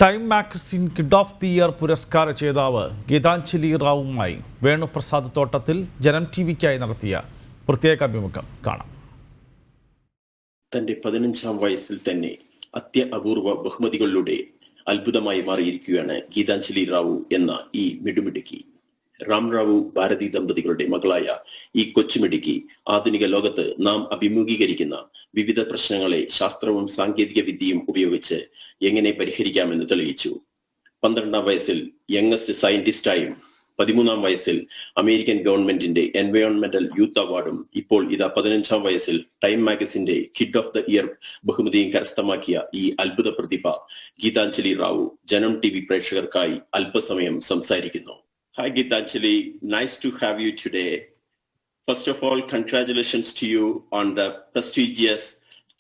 Time magazine kid of the year പുരസ്കാര ജേതാവ് ഗീതാഞ്ജലി റാവുമായി വേണുപ്രസാദ് തോട്ടത്തിൽ ജനം ടിവിക്കായി നടത്തിയ പ്രത്യേക അഭിമുഖം കാണാം. തന്റെ 15-ാം വയസ്സിൽ തന്നെ അത്യപൂർവ ബഹുമതികളിലൂടെ അത്ഭുതമായി മാറിയിരിക്കുകയാണ് ഗീതാഞ്ജലി റാവു എന്ന ഈ മിടുമിടുക്കി. റാം റാവു ഭാരതി ദമ്പതികളുടെ മകളായ ഈ കൊച്ചുമിടുക്കി ആധുനിക ലോകത്ത് നാം അഭിമുഖീകരിക്കുന്ന വിവിധ പ്രശ്നങ്ങളെ ശാസ്ത്രവും സാങ്കേതിക വിദ്യയും ഉപയോഗിച്ച് എങ്ങനെ പരിഹരിക്കാമെന്ന് തെളിയിച്ചു. 12-ാം വയസ്സിൽ യങ്ങസ്റ്റ് സയന്റിസ്റ്റായും 13-ാം വയസ്സിൽ അമേരിക്കൻ ഗവൺമെന്റിന്റെ എൻവയോൺമെന്റൽ യൂത്ത് അവാർഡും ഇപ്പോൾ ഇതാ 15-ാം വയസ്സിൽ ടൈം മാഗസിന്റെ കിഡ് ഓഫ് ദ ഇയർ ബഹുമതിയും കരസ്ഥമാക്കിയ ഈ അത്ഭുത പ്രതിഭ ഗീതാഞ്ജലി റാവു ജനം ടിവി പ്രേക്ഷകർക്കായി അല്പസമയം സംസാരിക്കുന്നു. Hi Gitanjali, nice to have you today. First of all, congratulations to you on the prestigious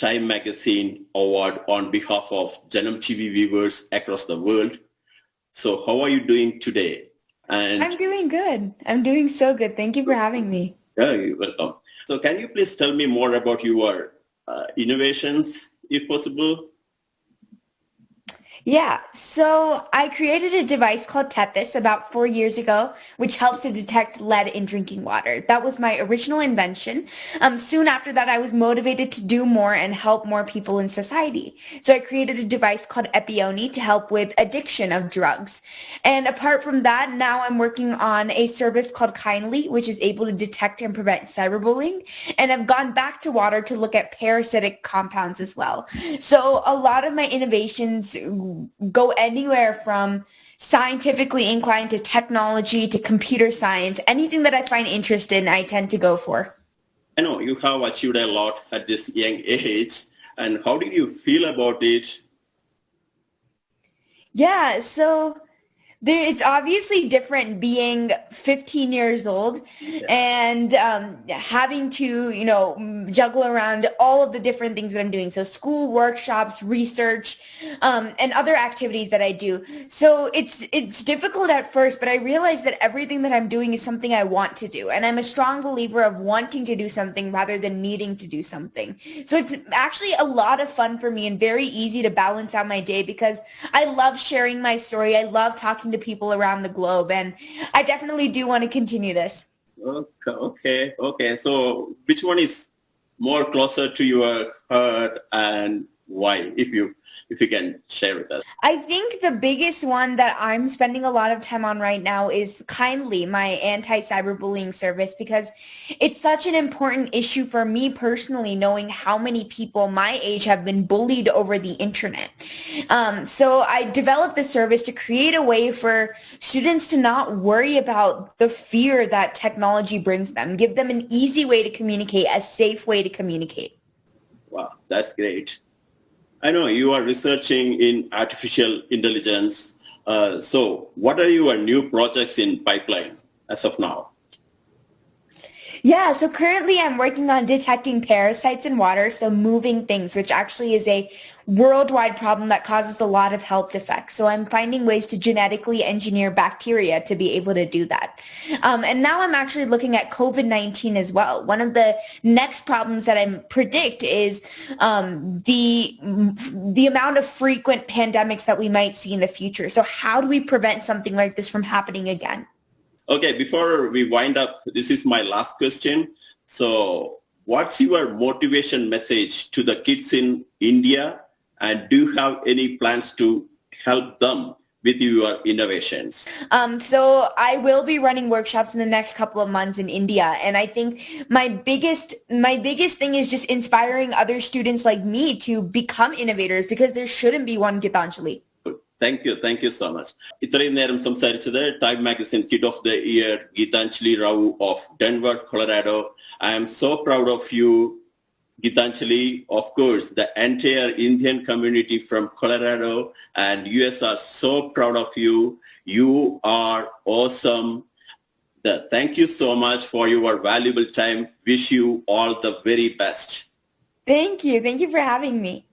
Time Magazine Award on behalf of Janam TV viewers across the world. So how are you doing today? And I'm doing good. I'm doing so good. Thank you for having me. Yeah, you're welcome. So can you please tell me more about your innovations, if possible? Yeah, so I created a device called Tethys about 4 years ago, which helps to detect lead in drinking water. That was my original invention. Soon after that, I was motivated to do more and help more people in society. So I created a device called Epione to help with addiction of drugs. And apart from that, now I'm working on a service called Kindly, which is able to detect and prevent cyberbullying. And I've gone back to water to look at parasitic compounds as well. So a lot of my innovations go anywhere from scientifically inclined to technology to computer science. Anything that I find interested in, I tend to go for. I know you have achieved a lot at this young age. And how did you feel about it? Yeah, so it's obviously different being 15 years old and having to, juggle around all of the different things that I'm doing. So school, workshops, research, and other activities that I do. So it's difficult at first, but I realize that everything that I'm doing is something I want to do. And I'm a strong believer of wanting to do something rather than needing to do something. So it's actually a lot of fun for me and very easy to balance out my day because I love sharing my story. I love talking to people around the globe, and I definitely do want to continue this. Okay. So which one is more closer to your heart and why, if you can share with us? I think the biggest one that I'm spending a lot of time on right now is Kindly, my anti-cyberbullying service, because it's such an important issue for me personally, knowing how many people my age have been bullied over the internet. So I developed the service to create a way for students to not worry about the fear that technology brings them, give them an easy way to communicate, a safe way to communicate. Wow, that's great. I know you are researching in artificial intelligence. So what are your new projects in pipeline as of now? Yeah, so currently I'm working on detecting parasites in water, so moving things, which actually is a worldwide problem that causes a lot of health effects. So I'm finding ways to genetically engineer bacteria to be able to do that. And now I'm actually looking at COVID-19 as well. One of the next problems that I predict is the amount of frequent pandemics that we might see in the future. So how do we prevent something like this from happening again? Okay, before we wind up, this is my last question. So what's your motivation message to the kids in India? And do you have any plans to help them with your innovations? So I will be running workshops in the next couple of months in India. And I think my biggest thing is just inspiring other students like me to become innovators because there shouldn't be one Gitanjali. Thank you so much. ഇത്രയും നേരം സംസാരിച്ചത് Time magazine kid of the year Gitanjali Rao of Denver, Colorado. I am so proud of you, Gitanjali. Of course, the entire Indian community from Colorado and US are so proud of you. You are awesome. Thank you so much for your valuable time. Wish you all the very best. Thank you. Thank you for having me.